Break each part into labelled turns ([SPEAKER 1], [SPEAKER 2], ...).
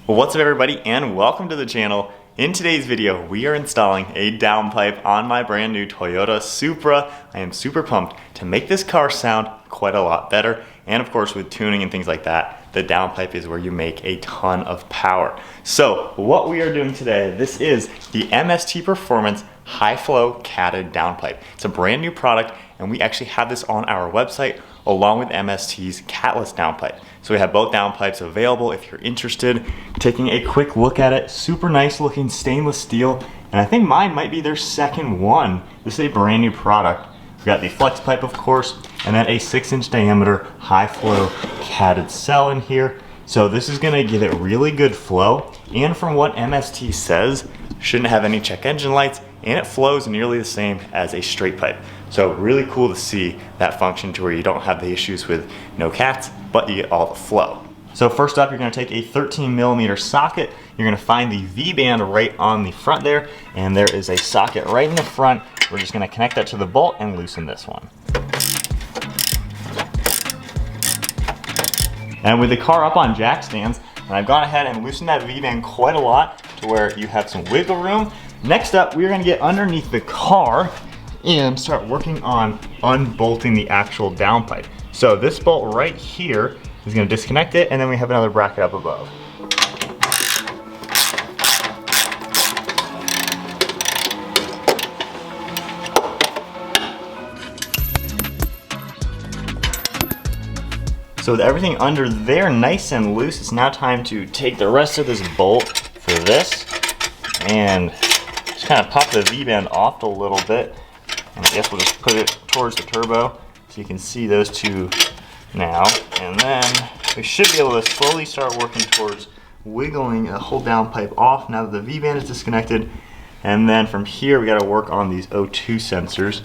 [SPEAKER 1] Well, what's up everybody and welcome to the channel. In today's video, we are installing a downpipe on my brand new Toyota Supra. I am super pumped to make this car sound quite a lot better. And of course with tuning and things like that, the downpipe is where you make a ton of power. So what we are doing today, this is the MST Performance High Flow Catted Downpipe. It's a brand new product and we actually have this on our website along with MST's catless downpipe. So we have both downpipes available if you're interested. Taking a quick look at it, super nice looking stainless steel, and I think mine might be their second one. This is a brand new product. We've got the flex pipe, of course, and then a 6-inch diameter high flow catted cell in here. So this is gonna give it really good flow, and from what MST says, shouldn't have any check engine lights, and it flows nearly the same as a straight pipe. So really cool to see that function to where you don't have the issues with no cats, but you get all the flow. So first up, you're gonna take a 13mm socket. You're gonna find the V-band right on the front there, and there is a socket right in the front. We're just gonna connect that to the bolt and loosen this one. And with the car up on jack stands, I've gone ahead and loosened that V-band quite a lot to where you have some wiggle room. Next up, we're gonna get underneath the car and start working on unbolting the actual downpipe. So this bolt right here is gonna disconnect it, and then we have another bracket up above. So with everything under there nice and loose, it's now time to take the rest of this bolt for this and just kind of pop the V-band off a little bit. And I guess we'll just put it towards the turbo so you can see those two now. And then we should be able to slowly start working towards wiggling a whole downpipe off now that the V-band is disconnected. And then from here, we gotta work on these O2 sensors.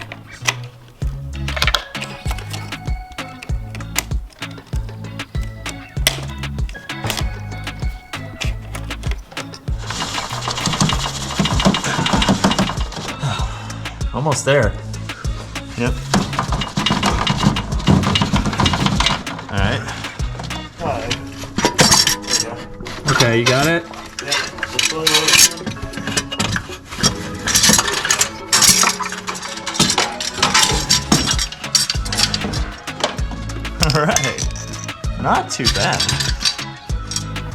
[SPEAKER 2] Almost there.
[SPEAKER 1] Yep. All right.
[SPEAKER 2] Okay, you got it?
[SPEAKER 1] Yep. All right. Not too bad.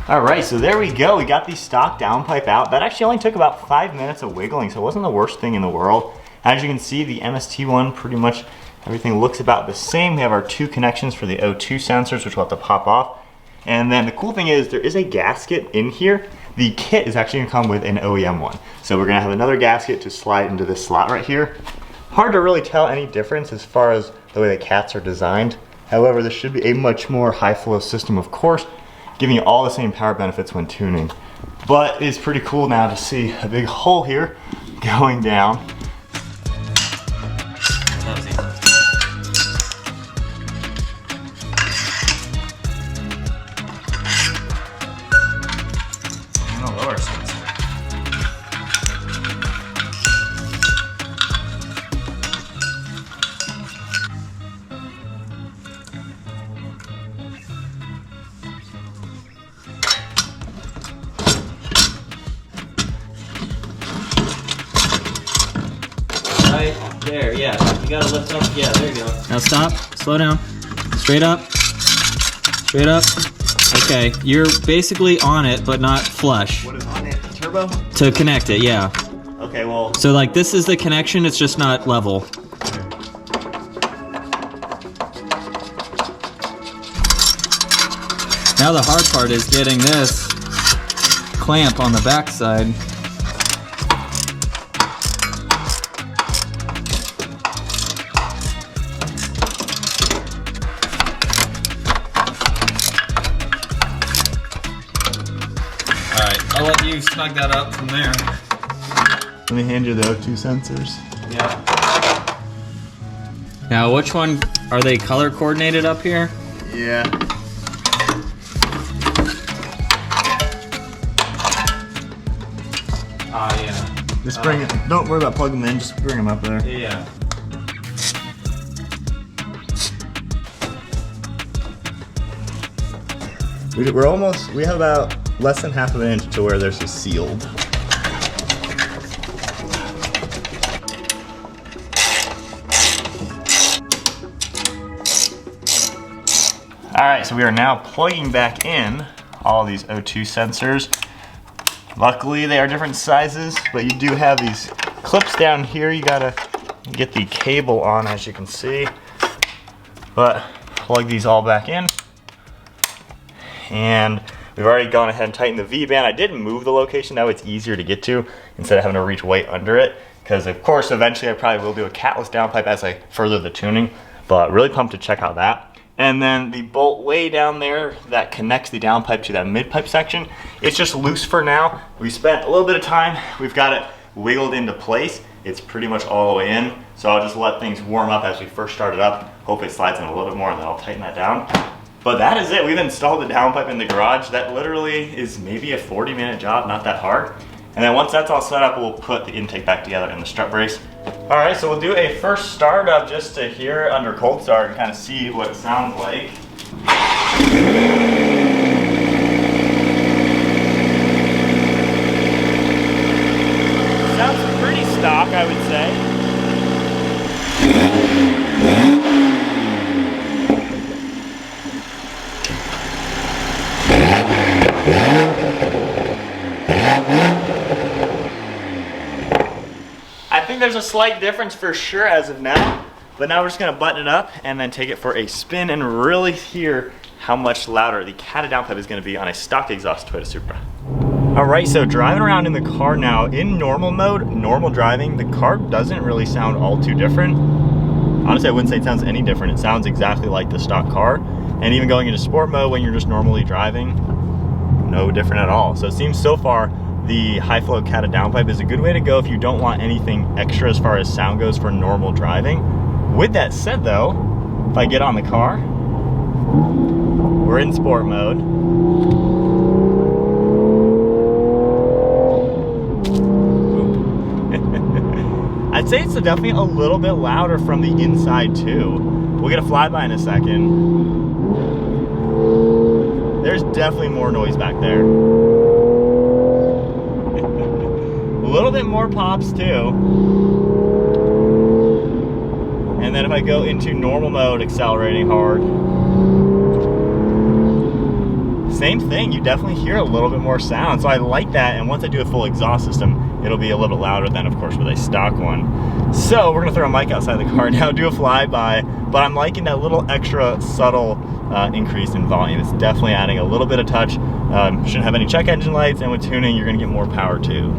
[SPEAKER 1] All right, so there we go. We got the stock downpipe out. That actually only took about 5 minutes of wiggling, so it wasn't the worst thing in the world. As you can see, the MST one, pretty much everything looks about the same. We have our two connections for the O2 sensors, which we'll have to pop off. And then the cool thing is there is a gasket in here. The kit is actually gonna come with an OEM one. So we're gonna have another gasket to slide into this slot right here. Hard to really tell any difference as far as the way the cats are designed. However, this should be a much more high flow system, of course, giving you all the same power benefits when tuning. But it's pretty cool now to see a big hole here going down.
[SPEAKER 2] Right there, yeah. You gotta lift up. Yeah, there you go. Now stop. Slow down. Straight up. Straight up. Okay, you're basically on it, but not flush.
[SPEAKER 1] What is on it? Turbo?
[SPEAKER 2] To connect it, yeah.
[SPEAKER 1] Okay, well.
[SPEAKER 2] So like this is the connection, it's just not level. Now the hard part is getting this clamp on the back side. Alright, I'll let you snug that up from there.
[SPEAKER 1] Let me hand you the O2 sensors.
[SPEAKER 2] Yeah. Now which one, are they color coordinated up here?
[SPEAKER 1] Yeah.
[SPEAKER 2] Yeah.
[SPEAKER 1] Just bring it. Don't worry about plugging them in. Just bring them up there.
[SPEAKER 2] Yeah.
[SPEAKER 1] We're almost. We have about less than half of an inch to where there's a sealed. All right, so we are now plugging back in all these O2 sensors. Luckily, they are different sizes, but you do have these clips down here. You gotta get the cable on, as you can see. But plug these all back in. And we've already gone ahead and tightened the V-band. I did move the location, that way it's easier to get to instead of having to reach way under it. Because of course, eventually I probably will do a catless downpipe as I further the tuning, but really pumped to check out that. And then the bolt way down there that connects the downpipe to that mid-pipe section, it's just loose for now. We spent a little bit of time. We've got it wiggled into place. It's pretty much all the way in. So I'll just let things warm up as we first start it up. Hope it slides in a little bit more and then I'll tighten that down. But that is it. We've installed the downpipe in the garage. That literally is maybe a 40-minute job, not that hard. And then once that's all set up, we'll put the intake back together in the strut brace. All right, so we'll do a first startup just to hear it under cold start and kind of see what it sounds like. Sounds pretty stock, I would say. I think there's a slight difference for sure as of now, but now we're just gonna button it up and then take it for a spin and really hear how much louder the Cata downpipe is gonna be on a stock exhaust Toyota Supra. All right, so driving around in the car now, in normal mode, normal driving, the car doesn't really sound all too different. Honestly, I wouldn't say it sounds any different. It sounds exactly like the stock car. And even going into sport mode when you're just normally driving, no different at all. So it seems so far the high flow Cata downpipe is a good way to go if you don't want anything extra as far as sound goes for normal driving. With that said though, if I get on the car, we're in sport mode. I'd say it's definitely a little bit louder from the inside too. We'll get a flyby in a second. There's definitely more noise back there. A little bit more pops too. And then if I go into normal mode, accelerating hard, same thing, you definitely hear a little bit more sound. So I like that, and once I do a full exhaust system, it'll be a little bit louder than, of course, with a stock one. So we're gonna throw a mic outside the car now, do a flyby, but I'm liking that little extra subtle increase in volume. It's definitely adding a little bit of touch. Shouldn't have any check engine lights, and with tuning, you're gonna get more power too.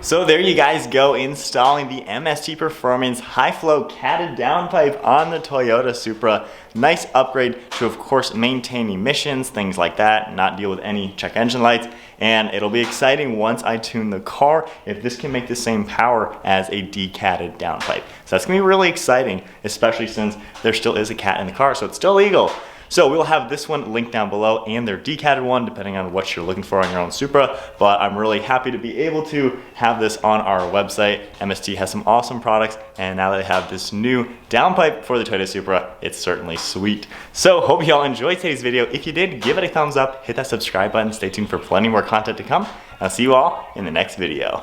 [SPEAKER 1] So there you guys go, installing the MST Performance High Flow Cata downpipe on the Toyota Supra. Nice upgrade to, of course, maintain emissions, things like that, not deal with any check engine lights. And it'll be exciting once I tune the car if this can make the same power as a decatted downpipe. So that's gonna be really exciting, especially since there still is a cat in the car, so it's still legal. So we'll have this one linked down below and their decatted one, depending on what you're looking for on your own Supra. But I'm really happy to be able to have this on our website. MST has some awesome products, and now that they have this new downpipe for the Toyota Supra, it's certainly sweet. So hope you all enjoyed today's video. If you did, give it a thumbs up, hit that subscribe button, stay tuned for plenty more content to come. I'll see you all in the next video.